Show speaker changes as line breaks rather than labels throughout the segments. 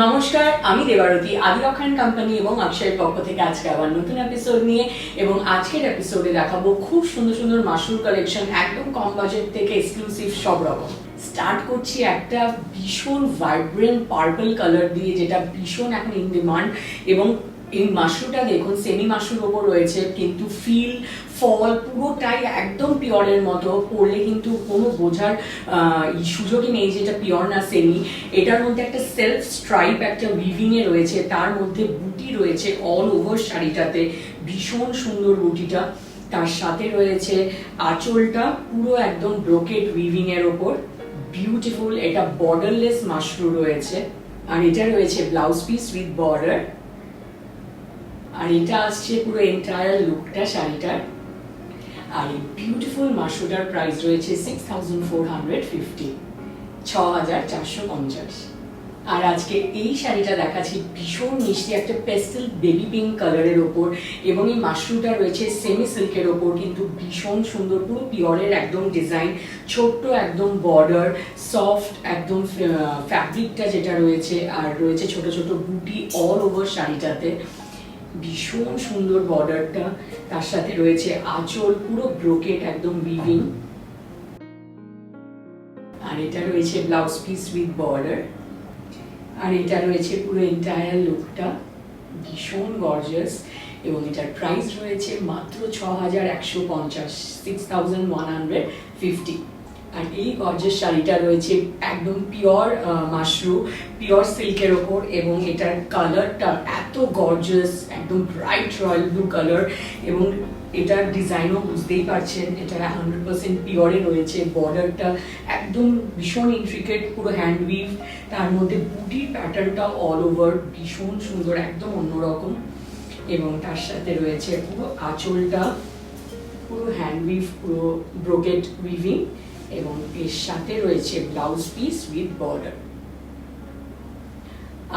নমস্কার, আমি দেবারতী আদিরক্ষণ কোম্পানি এবং অক্ষয়ের পক্ষ থেকে আজকে আবার নতুন এপিসোড নিয়ে এবং আজকের এপিসোডে দেখাবো খুব সুন্দর সুন্দর মাশরুম কালেকশন, একদম কম বাজেট থেকে এক্সক্লুসিভ সব রকম। স্টার্ট করছি একটা ভীষণ ভাইব্রেন্ট পার্পল কালার দিয়ে, যেটা ভীষণ এখন ইন ডিমান্ড। এবং এই মাশরুমটা দেখুন সেমি মাশরুমের ওপর রয়েছে, কিন্তু ফিল ফল পুরোটাই একদম পিওরের মতো। পরলে কিন্তু কোনো বোঝার সুযোগই নেই যে এটা পিওর না সেমি। এটার মধ্যে একটা সেলফ স্ট্রাইপ একটা উইভিং এ রয়েছে, তার মধ্যে বুটি রয়েছে অল ওভার শাড়িটাতে, ভীষণ সুন্দর বুটিটা। তার সাথে রয়েছে আঁচলটা পুরো একদম ব্রোকেড উইভিং এর ওপর, বিউটিফুল। এটা বর্ডারলেস মাশরুম রয়েছে। আর এটা রয়েছে ব্লাউজ পিস উইথ বর্ডার। আর এটা আসছে পুরো এন্টায়ার লুকটা শাড়িটার। আর এই বিউটিফুল মাশরুমটার প্রাইস রয়েছে 6450, 6450। আর আজকে এই শাড়িটা দেখাচ্ছি ভীষণ মিষ্টি একটা পেস্টেল বেবি পিঙ্ক কালারের ওপর, এবং এই মাশরুমটা রয়েছে সেমি সিল্কের ওপর, কিন্তু ভীষণ সুন্দর, পুরো পিওরের একদম ডিজাইন, ছোট্ট একদম বর্ডার, সফট একদম ফ্যাব্রিকটা যেটা রয়েছে, আর রয়েছে ছোট ছোট বুটি অল ওভার শাড়িটাতে, ভীষণ সুন্দর বর্ডারটা। তার সাথে রয়েছে আঁচল পুরো ব্রোকেট একদম উইভিং। আর এটা রয়েছে ব্লাউজ পিস উইথ বর্ডার। আর এটা রয়েছে পুরো এন্টায়ার লুকটা, ভীষণ গর্জিয়াস। এবং এটার প্রাইস রয়েছে মাত্র 6150, 6150। আর এই গর্জিয়াস শাড়িটা রয়েছে একদম পিওর মাশরুম, পিওর সিল্কের ওপর, এবং এটার কালারটা এত গর্জিয়াস, একদম ব্রাইট রয়্যাল ব্লু কালার। এবং এটার ডিজাইনও বুঝতেই পারছেন, এটা 100% পিওরে রয়েছে। বর্ডারটা একদম ভীষণ ইন্ট্রিকেট, পুরো হ্যান্ড উইভ, তার মধ্যে বুটির প্যাটার্নটা অল ওভার ভীষণ সুন্দর, একদম অন্যরকম। এবং তার সাথে রয়েছে পুরো আঁচলটা পুরো হ্যান্ড উইভ, পুরো ব্রোকেট উইভিং, এবং এর সাথে রয়েছে ব্লাউজ পিস উইথ বর্ডার।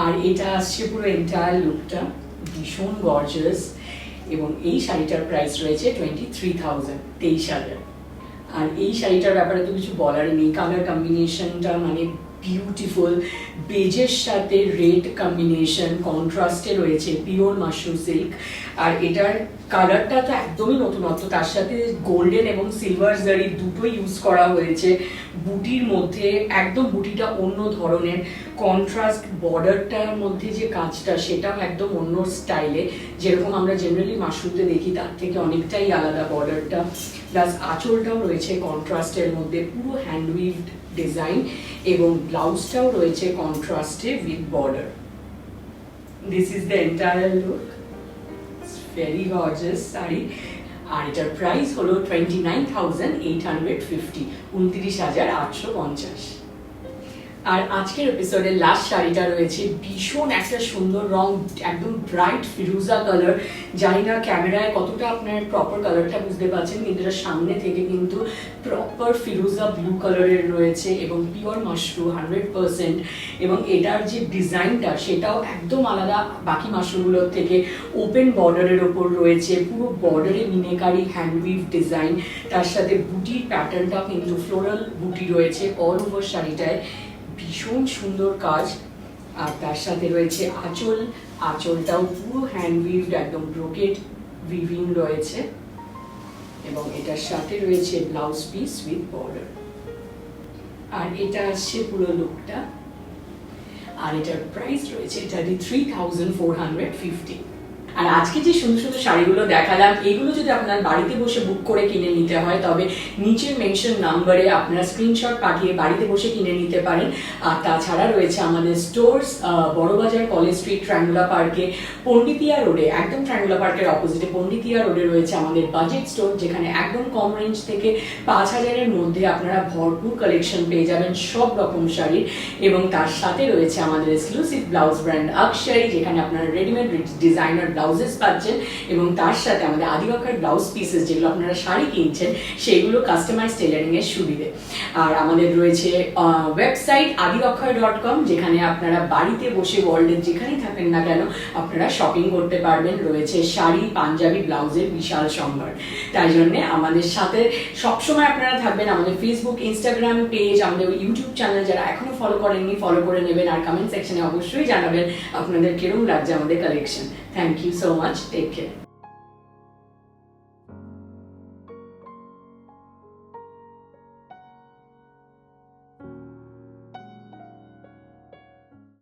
আর এটা আসছে পুরো এন্টায়ার লুকটা, ভীষণ গর্জিয়াস। এবং এই শাড়িটার প্রাইস রয়েছে 23,000, 23,000। আর এই শাড়িটার ব্যাপারে তো কিছু বলারই নেই, কালার কম্বিনেশনটা মানে বিউটিফুল। বেজের সাথে রেড কম্বিনেশন, কন্ট্রাস্টে রয়েছে পিওর মাশরুম সিল্ক। আর এটার কালারটা তো একদমই নতুনত্ব, তার সাথে গোল্ডেন এবং সিলভার জারি দুটোই ইউজ করা হয়েছে বুটির মধ্যে। একদম বুটিটা অন্য ধরনের, কন্ট্রাস্ট বর্ডারটার মধ্যে যে কাজটা সেটাও একদম অন্য স্টাইলে, যেরকম আমরা জেনারেলি মাশরুমতে দেখি তার থেকে অনেকটাই আলাদা বর্ডারটা। প্লাস আঁচলটাও রয়েছে কন্ট্রাস্টের মধ্যে, পুরো হ্যান্ড উইভড ডিজাইন, এবং ব্লাউজটাও রয়েছে কন্ট্রাস্টে with border. This is the entire look, very gorgeous sari. আর এটার প্রাইস হলো 29,850, 29,850। আর আজকের এপিসোডের লাস্ট শাড়িটা রয়েছে ভীষণ একটা সুন্দর রং, একদম ব্রাইট ফিরোজা কালার। জানি না ক্যামেরায় কতটা আপনার প্রপার কালারটা বুঝতে পারছেন, কিন্তু এটা সামনে থেকে কিন্তু প্রপার ফিরোজা ব্লু কালারের রয়েছে, এবং পিওর মাশরুম 100%। এবং এটার যে ডিজাইনটা সেটাও একদম আলাদা বাকি মাশরুমগুলোর থেকে, ওপেন বর্ডারের ওপর রয়েছে, পুরো বর্ডারে মিনেকারি হ্যান্ড উইভ ডিজাইন, তার সাথে বুটির প্যাটার্নটাও কিন্তু ফ্লোরাল বুটি রয়েছে অল ওভার শাড়িটায়, ভীষণ সুন্দর কাজ। আর তার সাথে রয়েছে আঁচল, আঁচলটাও পুরো হ্যান্ড উইভড একদম ব্রোকেড উইভিং রয়েছে, এবং এটার সাথে রয়েছে ব্লাউজ পিস উইথ বর্ডার। আর এটা আসছে পুরো লুকটা। আর এটার প্রাইস রয়েছে 33,450। আর আজকে যে সুন্দর সুন্দর শাড়িগুলো দেখালাম, এগুলো যদি আপনার বাড়িতে বসে বুক করে কিনে নিতে হয়, তবে নিচের মেনশন নাম্বারে আপনারা স্ক্রিনশট পাঠিয়ে বাড়িতে বসে কিনে নিতে পারেন। আর তাছাড়া রয়েছে আমাদের স্টোরস বড়বাজার, কলেজ স্ট্রিট, ট্রায়াঙ্গুলা পার্কে, পন্ডিতিয়া রোডে, একদম ট্রায়াঙ্গুলা পার্কের অপোজিটে পন্ডিতিয়া রোডে রয়েছে আমাদের বাজেট স্টোর, যেখানে একদম কম রেঞ্জ থেকে 5,000-এর মধ্যে আপনারা ভরপুর কালেকশন পেয়ে যাবেন সব রকম শাড়ির। এবং তার সাথে রয়েছে আমাদের এক্সক্লুসিভ ব্লাউজ ব্র্যান্ড অক্ষয়, যেখানে আপনারা রেডিমেড ডিজাইনার ব্লাউজ ব্লাউজেস পাচ্ছেন এবং তার সাথে আমাদের আদিবাকার ব্লাউজ পিসেস যেগুলো আপনারা শাড়ি কিনছেন সেগুলো কাস্টমাইজ টেলারিং এর সুবিধে। আর আমাদের রয়েছে ওয়েবসাইট adivakar.com, যেখানে আপনারা বাড়িতে বসে ওয়ার্ল্ডের যেখানেই থাকেন না কেন আপনারা শপিং করতে পারবেন। রয়েছে শাড়ি, পাঞ্জাবি, ব্লাউজের বিশাল সম্ভার। তাই জন্য আমাদের সাথে সবসময় আপনারা থাকবেন। আমাদের ফেসবুক, ইনস্টাগ্রাম পেজ, আমাদের ইউটিউব চ্যানেল যারা এখনো ফলো করেননি ফলো করে নেবেন। আর কমেন্ট সেকশনে অবশ্যই জানাবেন আপনাদের কিরকম লাগছে আমাদের collection. Thank you so much, take care.